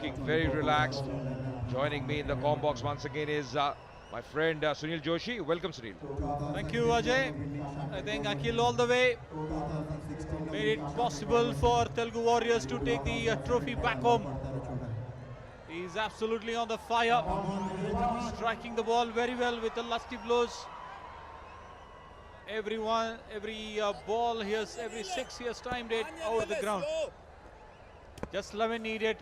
looking very relaxed. Joining me in the comm box once again is my friend Sunil Joshi. Welcome, Sunil. Thank you, Ajay. I think Akhil all the way made it possible for Telugu Warriors to take the trophy back home. He's absolutely on the fire, striking the ball very well with the lusty blows. Every ball here's every 6 years timed it out of the ground. Just 11 needed.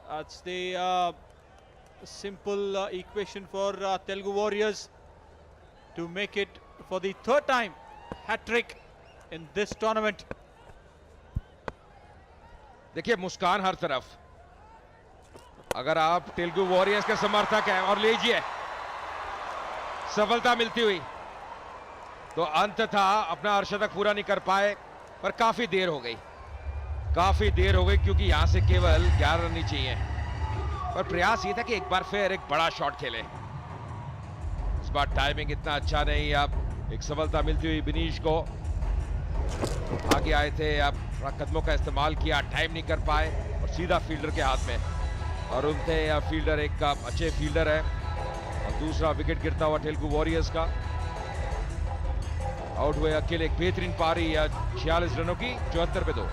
That's the simple equation for Telugu Warriors to make it for the third time hat-trick in this tournament. देखिए मुस्कान हर तरफ. अगर आप Telugu warriors के समर्थक हैं और लीजिए सफलता मिलती हुई, तो अंततः अपना अर्धशतक पूरा नहीं कर पाए, पर काफी देर हो गई. क्योंकि यहां से केवल 11 रन ही चाहिए. पर प्रयास ये था कि एक बार फिर एक बड़ा शॉट खेले. इस बार टाइमिंग इतना अच्छा नहीं. अब एक सफलता मिलती हुई बिनीश को. आगे आए थे, अब थोड़ा कदमों का इस्तेमाल किया, टाइम नहीं कर पाए और सीधा फील्डर के हाथ में. और उनसे फील्डर एक अच्छे फील्डर है. और दूसरा विकेट गिरता हुआ तेलुगु वॉरियर्स का. आउट हुए अकेले. एक बेहतरीन पारी 46 रनों की 74 पे 2.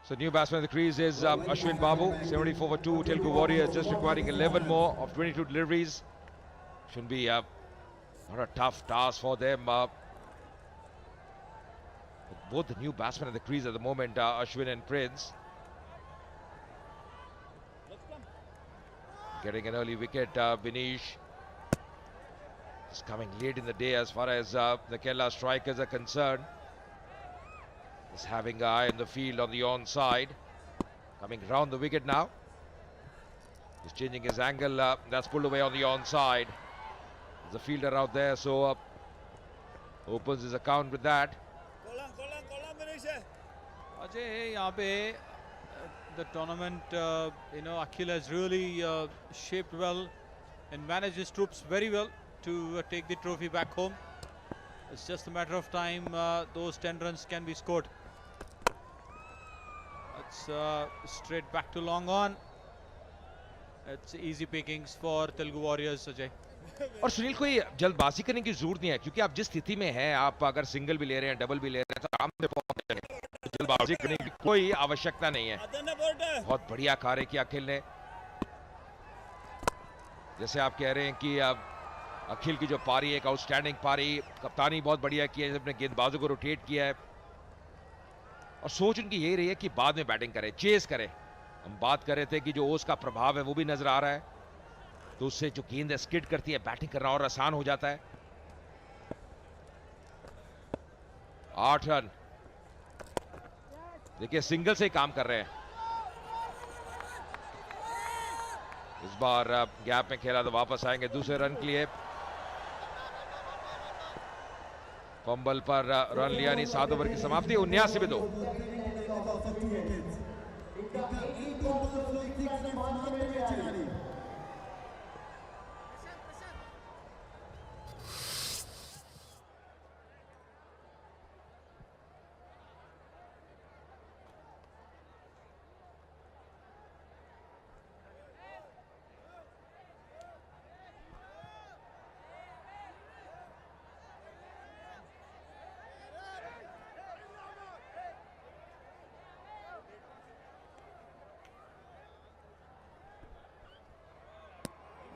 So new batsman in the crease is Ashwin Babu, 74 for 2. Telugu Warriors just requiring 11 more of 22 deliveries. Shouldn't be not a tough task for them. Both the new batsmen in the crease at the moment, Ashwin and Prince. Getting an early wicket, Binish. It's coming late in the day as far as the Kerala strikers are concerned. Is having an eye on the field on the onside. Coming round the wicket now. He's changing his angle. That's pulled away on the onside. There's a fielder out there, so opens his account with that. Ajay, यहाँ पे the tournament, Akhil has really shaped well and managed his troops very well to take the trophy back home. It's just a matter of time those 10 runs can be scored. It's straight back to long on. It's easy pickings for Telugu Warriors, Ajay. और सुनील, कोई जल्दबाजी करने की जरूरत नहीं है, क्योंकि आप जिस स्थिति में हैं, आप अगर सिंगल भी ले रहे हैं, डबल भी ले रहे हैं, तो आराम से पहुंच जाएंगे. जल्दबाजी करने की कोई आवश्यकता नहीं है. बहुत बढ़िया कार्य किया अखिल ने. जैसे आप कह रहे हैं कि अखिल की जो पारी, एक आउटस्टैंडिंग पारी, कप्तानी बहुत बढ़िया की है, अपने गेंदबाजों को रोटेट किया है. और सोच उनकी यही रही है कि बाद में बैटिंग करें, चेस करें. हम बात कर रहे थे कि जो ओस का प्रभाव है वो भी नजर आ रहा है, तो उससे जो गेंद स्किड करती है, बैटिंग करना और आसान हो जाता है. 8 रन. देखिए सिंगल से ही काम कर रहे हैं. इस बार गैप में खेला तो वापस आएंगे दूसरे रन के लिए. फंबल पर रन लिया नहीं. 7 ओवर की समाप्ति. 79 पे 2.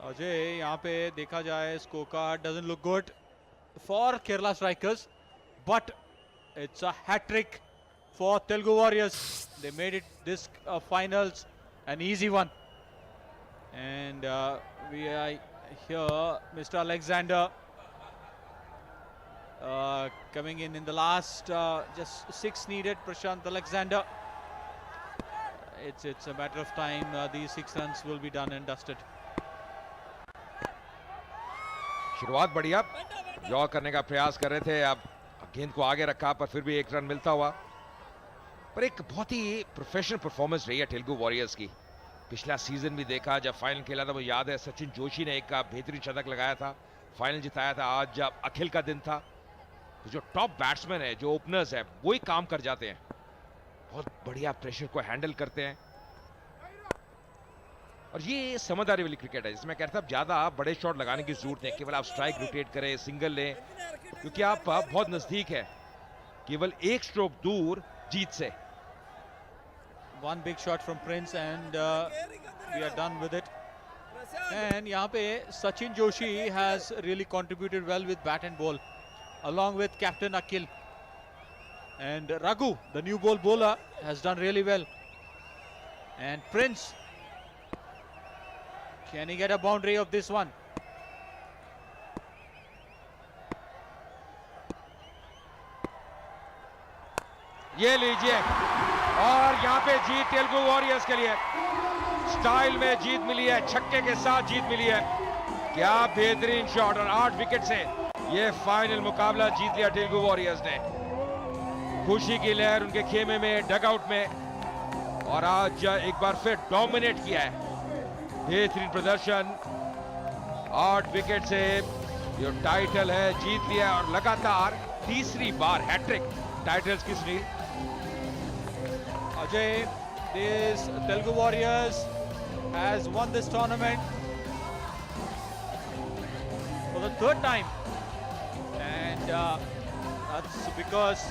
अजय, यहाँ पे देखा जाए score card doesn't look good for Kerala strikers, but it's a hat-trick for Telugu Warriors. They made it this finals an easy one, and we are here, Mr. Alexander coming in the last just 6 needed. Prashant Alexander. It's a matter of time. These 6 runs will be done and dusted. शुरुआत बढ़िया, draw करने का प्रयास कर रहे थे, अब गेंद को आगे रखा पर फिर भी 1 रन मिलता हुआ। पर एक बहुत ही प्रोफेशनल परफॉर्मेंस रही है तेलुगु वॉरियर्स की। पिछला सीजन भी देखा, जब फाइनल खेला था, मुझे याद है सचिन जोशी ने एक बेहतरीन शतक लगाया था, फाइनल जिताया था। आज जब अखिल का दिन था, तो जो टॉप बैट्समैन है, जो ओपनर्स है, वो ही काम कर जाते हैं, बहुत बढ़िया प्रेशर को हैंडल करते हैं। और ये समझदारी वाली क्रिकेट है, जिसमें कहता हूं ज्यादा बड़े शॉट लगाने की जरूरत नहीं, केवल आप स्ट्राइक रोटेट करें, सिंगल लें, क्योंकि आप बहुत नजदीक है, केवल 1 स्ट्रोक दूर जीत से। One big shot from Prince and we are done with it. And यहाँ पे Sachin Joshi has really contributed well with bat and ball, along with captain Akhil. And Raghu, the new ball bowler, has done really well. And Prince, can he get a boundary of this one? ये लीजिए, और यहाँ पे जीत Telugu warriors के लिए। Style में जीत मिली है, छक्के के साथ जीत मिली है। क्या बेहतरीन शॉट, और 8 विकेट से ये फाइनल मुकाबला जीत लिया तेलुगु वॉरियर्स ने। खुशी की लहर उनके खेमे में, डगआउट में, और आज एक बार फिर डोमिनेट किया है। बेहतरीन प्रदर्शन, 8 विकेट से जो टाइटल है जीत लिया, और लगातार तीसरी बार हैट्रिक टाइटल्स की Sunil. Ajay, this Telugu Warriors has won this tournament for the 3rd time, and that's because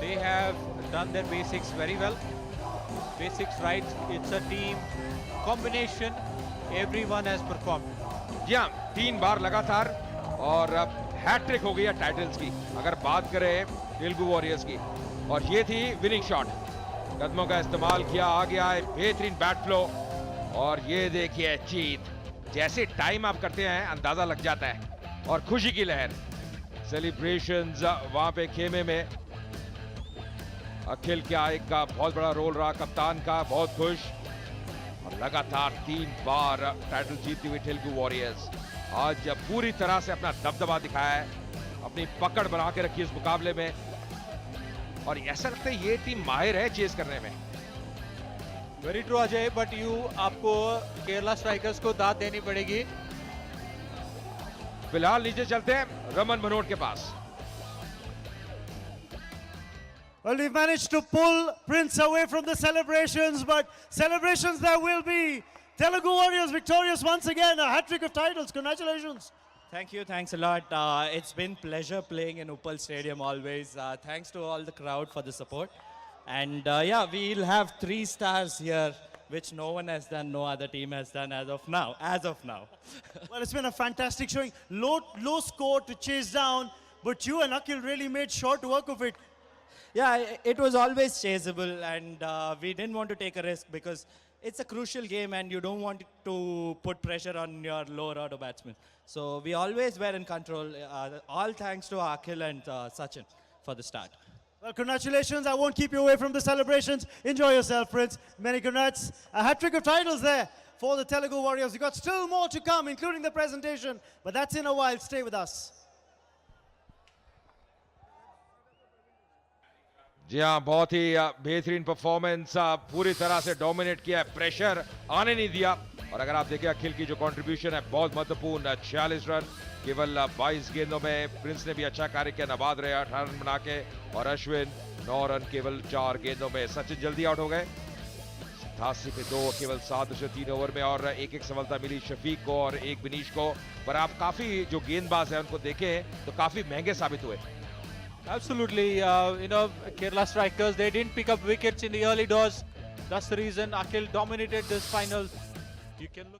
they have done their basics very well. Basics right, it's a team combination, everyone has performed. जी हाँ, 3 बार लगातार, और अब hat trick हो गई है titles की, अगर बात करें तेलुगु वॉरियर्स की। और ये थी विनिंग शॉट, कदमों का इस्तेमाल किया, आ गया है बेहतरीन बैट फ्लो, और ये देखिए जीत। जैसे टाइम आप करते हैं अंदाजा लग जाता है, और खुशी की लहर, सेलिब्रेशंस वहां पे खेमे में। अखिल क्या एक का बहुत बड़ा रोल रहा, कप्तान का, बहुत खुश। और लगातार 3 बार टाइटल जीतती हुई तेलुगु वॉरियर्स आज पूरी तरह से अपना दबदबा दिखाया है, अपनी पकड़ बना के रखी इस मुकाबले में, और ऐसा लगता है ये टीम माहिर है चेस करने में। Very true Ajay, but आपको केरला स्ट्राइकर्स को दाद देनी पड़ेगी। फिलहाल नीचे चलते हैं रमन भनोट के पास। Well, we've managed to pull Prince away from the celebrations, but celebrations there will be. Telugu Warriors victorious once again, a hat-trick of titles. Congratulations. Thank you, thanks a lot. It's been pleasure playing in Uppal Stadium always. Thanks to all the crowd for the support. And yeah, we'll have 3 stars here, which no one has done, no other team has done as of now. Well, it's been a fantastic showing. Low score to chase down, but you and Akhil really made short work of it. Yeah, it was always chaseable, and we didn't want to take a risk because it's a crucial game and you don't want to put pressure on your lower order batsmen. So we always were in control. All thanks to Akhil and Sachin for the start. Well, congratulations. I won't keep you away from the celebrations. Enjoy yourself, Prince. Many congrats. A hat-trick of titles there for the Telugu Warriors. We've got still more to come, including the presentation, but that's in a while. Stay with us. जी हाँ, बहुत ही बेहतरीन performance, पूरी तरह से dominate किया है, pressure आने नहीं दिया। और अगर आप देखें अखिल की जो कंट्रीब्यूशन है बहुत महत्वपूर्ण, 46 रन केवल 22 गेंदों में। प्रिंस ने भी अच्छा कार्य किया, नवाद रहे 18 रन बना के, और अश्विन 9 रन केवल 4 गेंदों में। सचिन जल्दी आउट हो गए, 87 पे 2 केवल 7.3 ओवर में, और एक सफलता मिली शफीक को और एक विनीश को। पर आप काफी जो गेंदबाज है उनको देखें तो काफी महंगे साबित हुए। Absolutely, Kerala strikers, they didn't pick up wickets in the early doors. That's the reason Akhil dominated this final. You can look